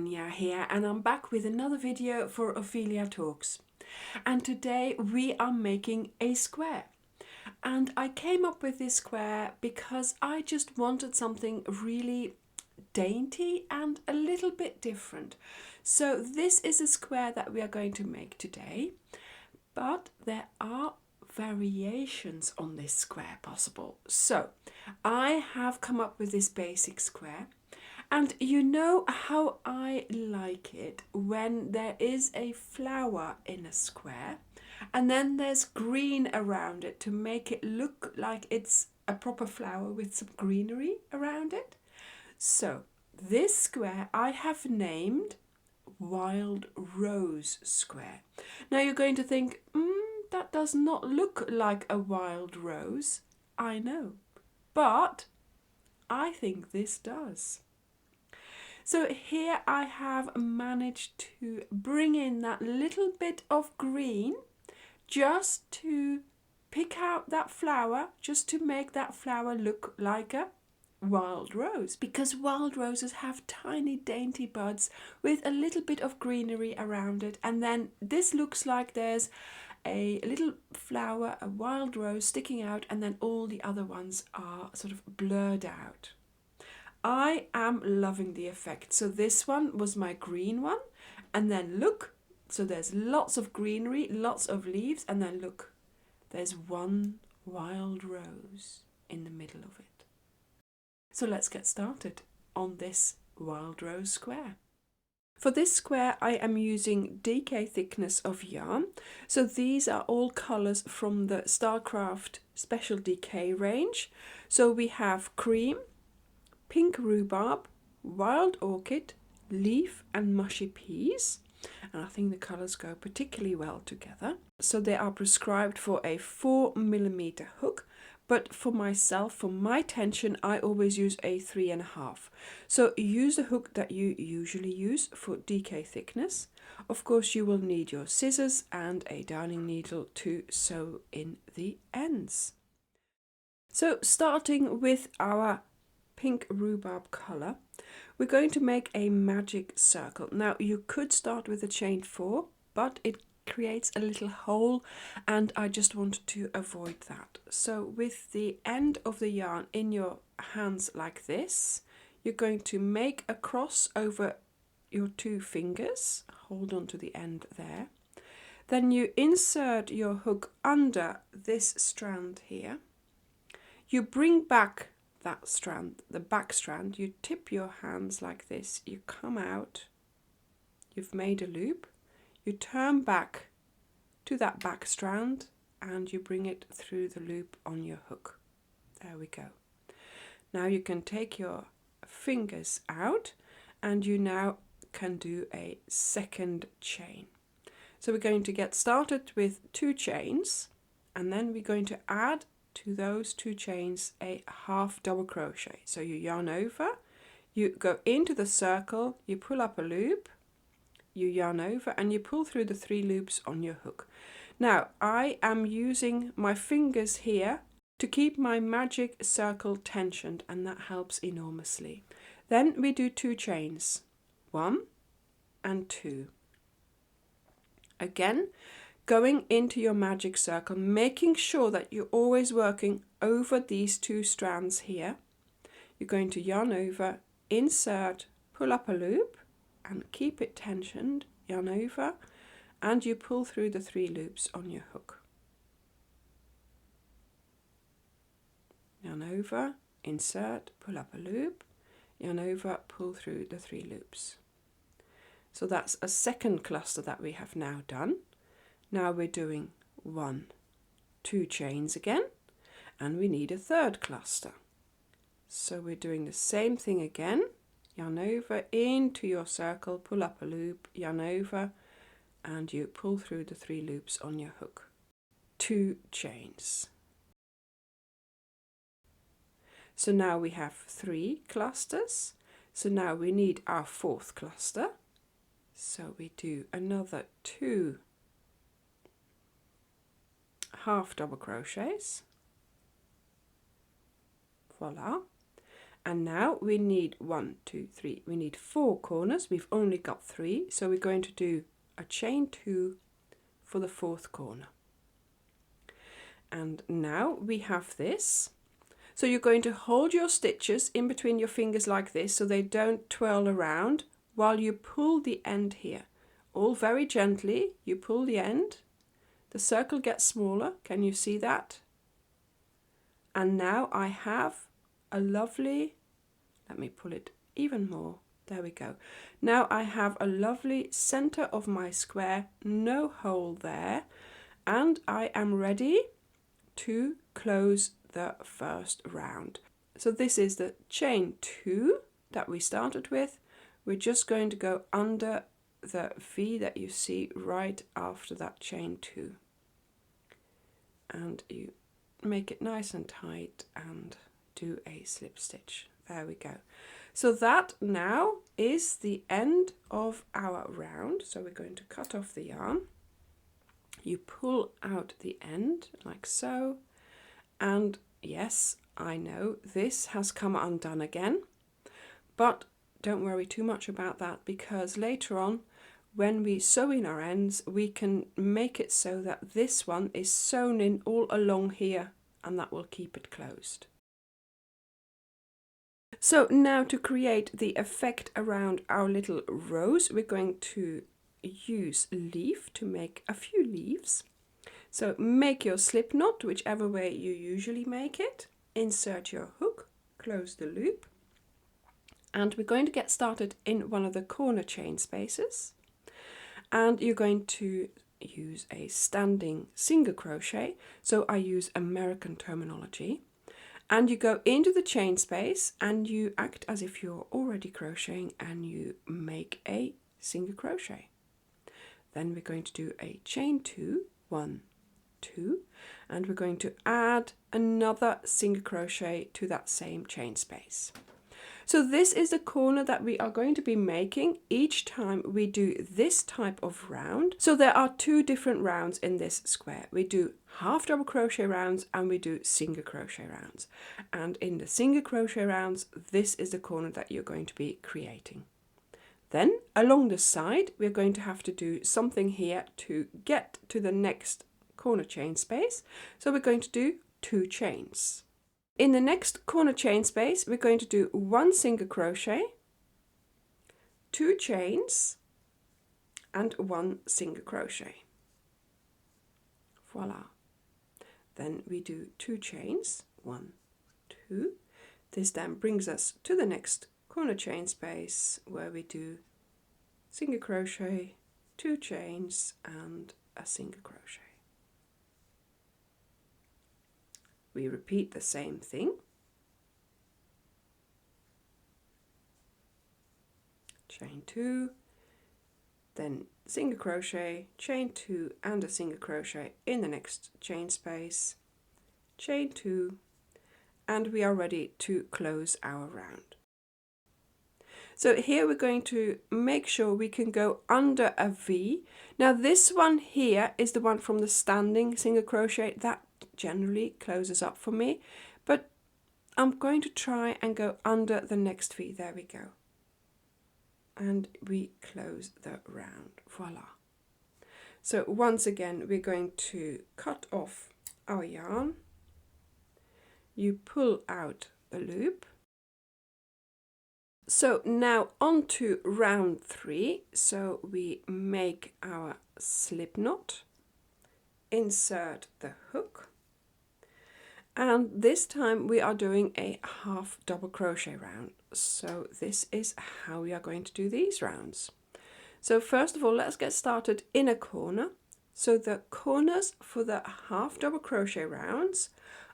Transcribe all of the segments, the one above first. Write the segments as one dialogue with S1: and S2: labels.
S1: Anya here, and I'm back with another video for Ophelia Talks. And today we are making a square. And I came up with this square because I just wanted something really dainty and a little bit different. So this is a square that we are going to make today, but there are variations on this square possible. So I have come up with this basic square. And you know how I like it when there is a flower in a square and then there's green around it to make it look like it's a proper flower with some greenery around it. So this square I have named Wild Rose Square. Now you're going to think, that does not look like a wild rose. I know, but I think this does. So here I have managed to bring in that little bit of green just to pick out that flower, just to make that flower look like a wild rose, because wild roses have tiny dainty buds with a little bit of greenery around it, and then this looks like there's a little flower, a wild rose sticking out, and then all the other ones are sort of blurred out. I am loving the effect. So this one was my green one, and then look, so there's lots of greenery, lots of leaves, and then look, there's one wild rose in the middle of it. So let's get started on this wild rose square. For this square I am using DK thickness of yarn. So these are all colours from the Starcraft Special DK range. So we have cream, pink rhubarb, wild orchid, leaf and mushy peas, and I think the colours go particularly well together. So they are prescribed for a 4mm hook, but for myself, for my tension, I always use a 3.5. So use the hook that you usually use for DK thickness. Of course you will need your scissors and a darning needle to sew in the ends. So starting with our pink rhubarb colour, we're going to make a magic circle. Now you could start with a chain 4, but it creates a little hole and I just wanted to avoid that. So with the end of the yarn in your hands like this, you're going to make a cross over your 2 fingers, hold on to the end there. Then you insert your hook under this strand here. You bring back that strand, the back strand, you tip your hands like this, you come out, you've made a loop, you turn back to that back strand and you bring it through the loop on your hook. There we go. Now you can take your fingers out and you now can do a second chain. So we're going to get started with 2 chains and then we're going to add to those 2 chains a half double crochet. So you yarn over, you go into the circle, you pull up a loop, you yarn over and you pull through the 3 loops on your hook. Now I am using my fingers here to keep my magic circle tensioned, and that helps enormously. Then we do 2 chains, 1 and 2. Again, going into your magic circle, making sure that you're always working over these 2 strands here. You're going to yarn over, insert, pull up a loop and keep it tensioned, yarn over, and you pull through the 3 loops on your hook. Yarn over, insert, pull up a loop, yarn over, pull through the 3 loops. So that's a second cluster that we have now done. Now we're doing 1, 2 chains again, and we need a third cluster. So we're doing the same thing again, yarn over into your circle, pull up a loop, yarn over, and you pull through the 3 loops on your hook. 2 chains. So now we have 3 clusters. So now we need our 4th cluster. So we do another 2 half double crochets, voila, And now we need 1, 2, 3, we need 4 corners. We've only got 3, so we're going to do a chain 2 for the 4th corner. And now we have this. So you're going to hold your stitches in between your fingers like this so they don't twirl around while you pull the end here. All very gently, you pull the end. The circle gets smaller, can you see that? And now I have a lovely, let me pull it even more, there we go. Now I have a lovely center of my square, no hole there, and I am ready to close the first round. So this is the chain 2 that we started with. We're just going to go under the V that you see right after that chain 2. And you make it nice and tight and do a slip stitch. There we go. So that now is the end of our round. So we're going to cut off the yarn. You pull out the end like so, and yes, I know this has come undone again, but don't worry too much about that, because later on when we sew in our ends we can make it so that this one is sewn in all along here, and that will keep it closed. So now to create the effect around our little rose, we're going to use leaf to make a few leaves. So make your slip knot whichever way you usually make it, insert your hook, close the loop, and we're going to get started in one of the corner chain spaces, and you're going to use a standing single crochet. So I use American terminology, and you go into the chain space and you act as if you're already crocheting and you make a single crochet. Then we're going to do a chain 2, 1, 2, and we're going to add another single crochet to that same chain space. So this is the corner that we are going to be making each time we do this type of round. So there are 2 different rounds in this square. We do half double crochet rounds and we do single crochet rounds. And in the single crochet rounds, this is the corner that you're going to be creating. Then along the side, we're going to have to do something here to get to the next corner chain space. So we're going to do 2 chains. In the next corner chain space, we're going to do 1 single crochet, 2 chains, and 1 single crochet. Voila. Then we do 2 chains, 1, 2. This then brings us to the next corner chain space where we do single crochet, 2 chains, and a single crochet. We repeat the same thing. Chain 2, then single crochet, chain 2 and a single crochet in the next chain space, chain 2, and we are ready to close our round. So here we're going to make sure we can go under a V. Now this one here is the one from the standing single crochet. That generally closes up for me, but I'm going to try and go under the next V. There we go. And we close the round. Voila. So once again, we're going to cut off our yarn. You pull out the loop. So now on to round 3. So we make our slip knot, insert the hook, and this time we are doing a half double crochet round. So this is how we are going to do these rounds. So first of all, let's get started in a corner. So the corners for the half double crochet rounds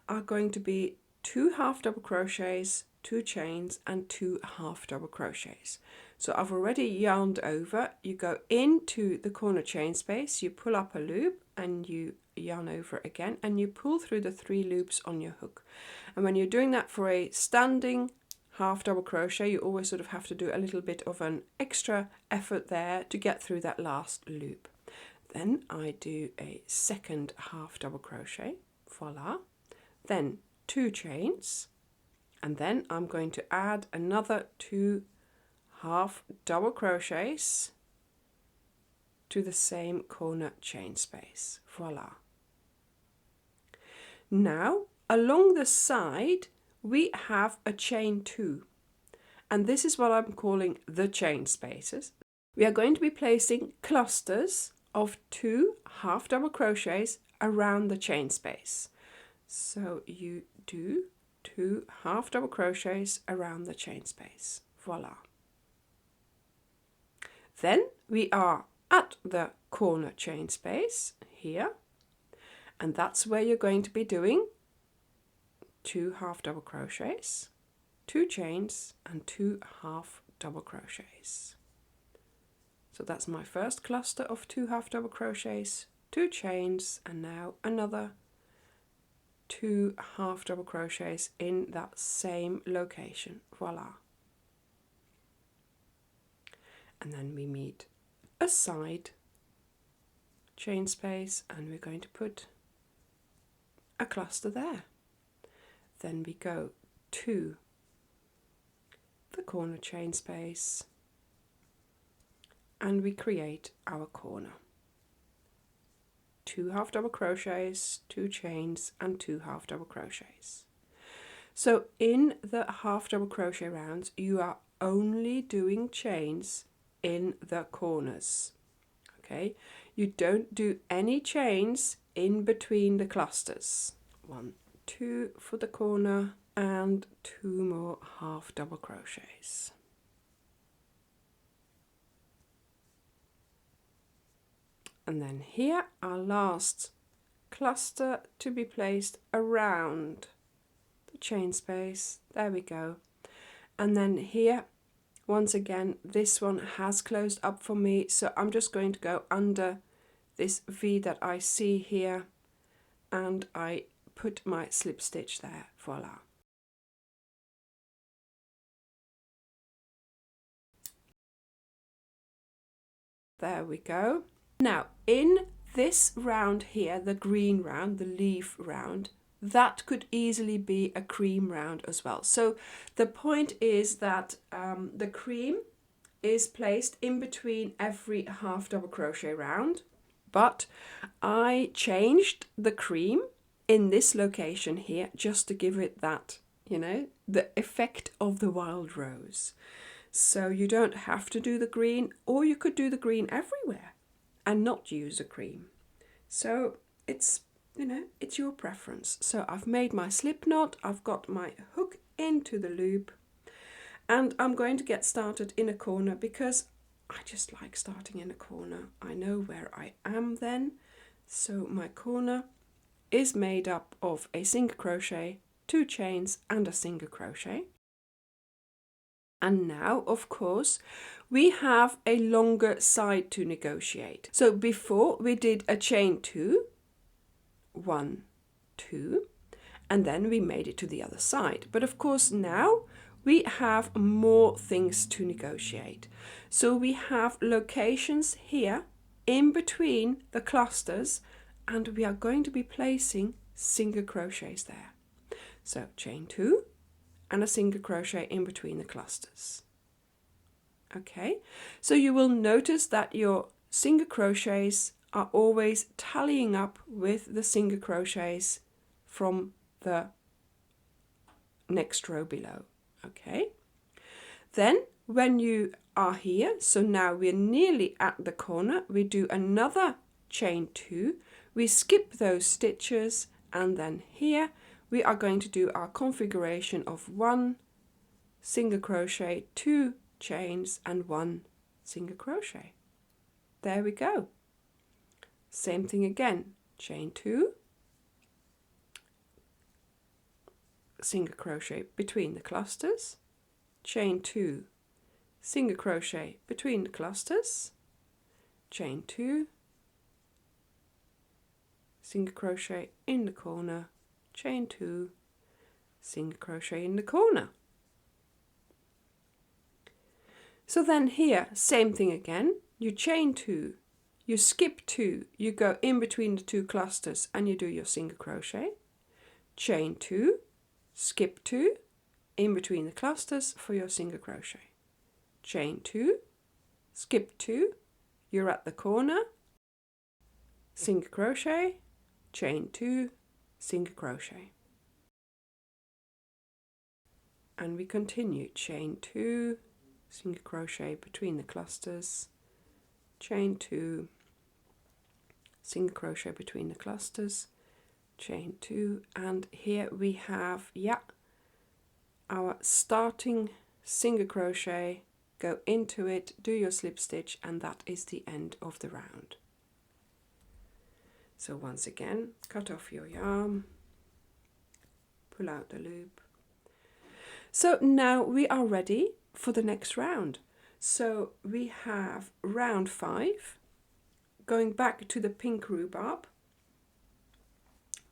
S1: are going to be 2 half double crochets, 2 chains, and 2 half double crochets. So I've already yarned over. You go into the corner chain space, you pull up a loop and you yarn over again, and you pull through the 3 loops on your hook. And when you're doing that for a standing half double crochet, you always sort of have to do a little bit of an extra effort there to get through that last loop. Then I do a second half double crochet, voila, then 2 chains, And then I'm going to add another 2 half double crochets to the same corner chain space. Voila. Now along the side we have a chain 2, and this is what I'm calling the chain spaces. We are going to be placing clusters of 2 half double crochets around the chain space. So you do 2 half double crochets around the chain space. Voila. Then we are at the corner chain space here, and that's where you're going to be doing 2 half double crochets, 2 chains and 2 half double crochets. So that's my first cluster of 2 half double crochets, 2 chains, and now another 2 half double crochets in that same location. Voila. And then we meet a side chain space, and we're going to put a cluster there. Then we go to the corner chain space and we create our corner. 2 half double crochets, 2 chains and 2 half double crochets. So in the half double crochet rounds you are only doing chains in the corners. Okay, you don't do any chains in between the clusters. 1, 2 for the corner and 2 more half double crochets. And then here our last cluster to be placed around the chain space. There we go. And then here once again this one has closed up for me, so I'm just going to go under this V that I see here and I put my slip stitch there. Voila. There we go. Now in this round here, the green round, the leaf round, that could easily be a cream round as well. So the point is that the cream is placed in between every half double crochet round, but I changed the cream in this location here just to give it that, you know, the effect of the wild rose. So you don't have to do the green, or you could do the green everywhere and not use a cream. So it's, you know, it's your preference. So I've made my slip knot, I've got my hook into the loop, and I'm going to get started in a corner because I just like starting in a corner. I know where I am then. So my corner is made up of a single crochet, 2 chains and a single crochet. And now, of course, we have a longer side to negotiate. So before we did a chain 2, 1, 2, and then we made it to the other side. But of course now we have more things to negotiate. So we have locations here in between the clusters, and we are going to be placing single crochets there. So chain 2 and a single crochet in between the clusters. Okay, so you will notice that your single crochets are always tallying up with the single crochets from the next row below. Okay, then when you are here, so now we're nearly at the corner, we do another chain 2, we skip those stitches, and then here we are going to do our configuration of 1 single crochet, 2 chains and 1 single crochet. There we go. Same thing again, chain 2, single crochet between the clusters, chain 2, single crochet between the clusters, chain 2, single crochet in the corner, chain 2, single crochet in the corner. So then here, same thing again, you chain 2, you skip 2, you go in between the 2 clusters and you do your single crochet, chain 2, skip 2, in between the clusters for your single crochet. Chain 2, skip 2, you're at the corner, single crochet, chain 2, single crochet. And we continue, chain 2, single crochet between the clusters, chain 2, single crochet between the clusters, chain 2, and here we have our starting single crochet, go into it, do your slip stitch, and that is the end of the round. So once again, cut off your yarn, pull out the loop. So now we are ready for the next round. So we have round 5, going back to the pink rhubarb,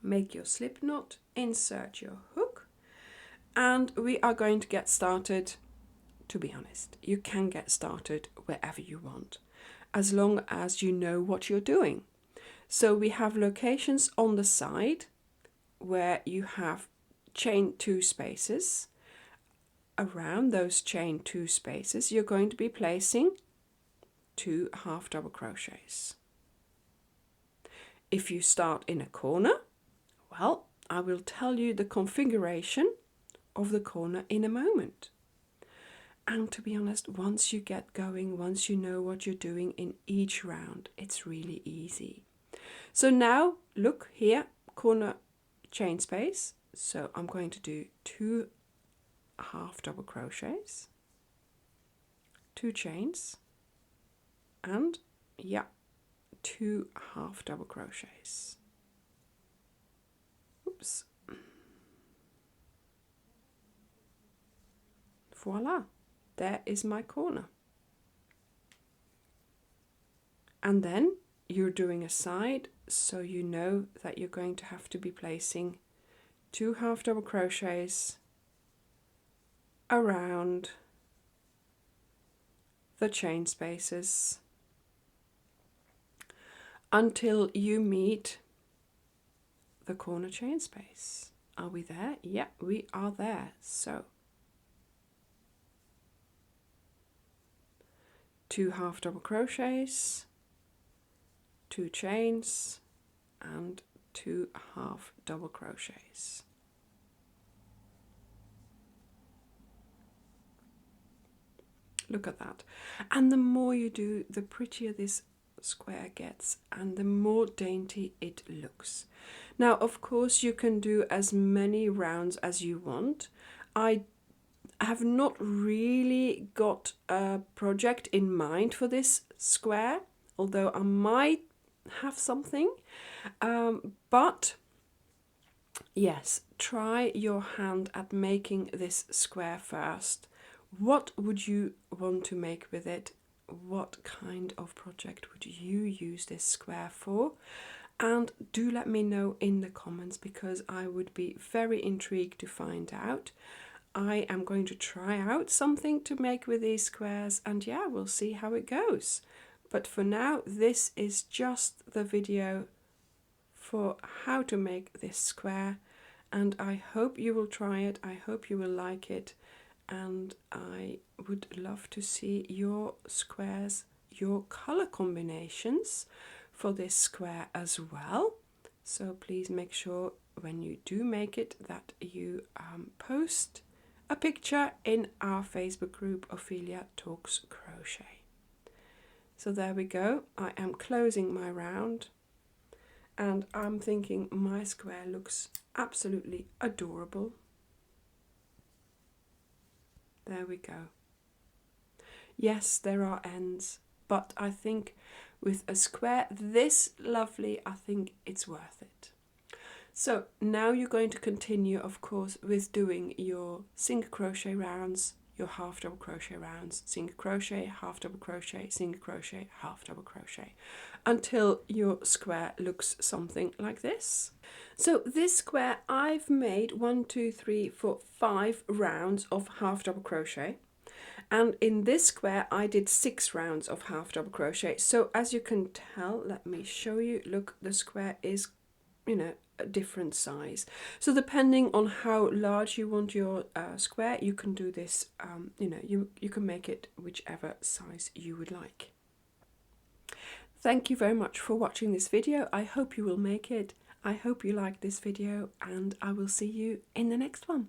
S1: make your slip knot, insert your hook, and we are going to get started. To be honest, you can get started wherever you want, as long as you know what you're doing. So we have locations on the side where you have chain 2 spaces. Around those chain 2 spaces, you're going to be placing 2 half double crochets. If you start in a corner, well, I will tell you the configuration of the corner in a moment. And to be honest, once you get going, once you know what you're doing in each round, it's really easy. So now look here, corner chain space. So I'm going to do 2 half double crochets, 2 chains, and 2 half double crochets. Oops. Voila, there is my corner. And then you're doing a side, so you know that you're going to have to be placing 2 half double crochets around the chain spaces until you meet the corner chain space. Are we there? Yeah, we are there. So 2 half double crochets, 2 chains, and 2 half double crochets. Look at that. And the more you do, the prettier this square gets and the more dainty it looks. Now, of course, you can do as many rounds as you want. I have not really got a project in mind for this square, although I might have something. But yes, try your hand at making this square first. What would you want to make with it? What kind of project would you use this square for? And do let me know in the comments, because I would be very intrigued to find out. I am going to try out something to make with these squares, and yeah, we'll see how it goes. But for now, this is just the video for how to make this square, and I hope you will try it. I hope you will like it, and I would love to see your squares, your color combinations for this square as well. So please make sure when you do make it that you post a picture in our Facebook group, Ophelia Talks Crochet. So there we go. I am closing my round, and I'm thinking my square looks absolutely adorable. There we go. Yes, there are ends, but I think with a square this lovely, I think it's worth it. So now you're going to continue, of course, with doing your single crochet rounds, your half double crochet rounds, single crochet, half double crochet, single crochet, half double crochet, until your square looks something like this. So this square, I've made 1, 2, 3, 4, 5 rounds of half double crochet. And in this square, I did 6 rounds of half double crochet. So as you can tell, let me show you, look, the square is, a different size. So depending on how large you want your square, you can do this, you can make it whichever size you would like. Thank you very much for watching this video. I hope you will make it. I hope you like this video, and I will see you in the next one.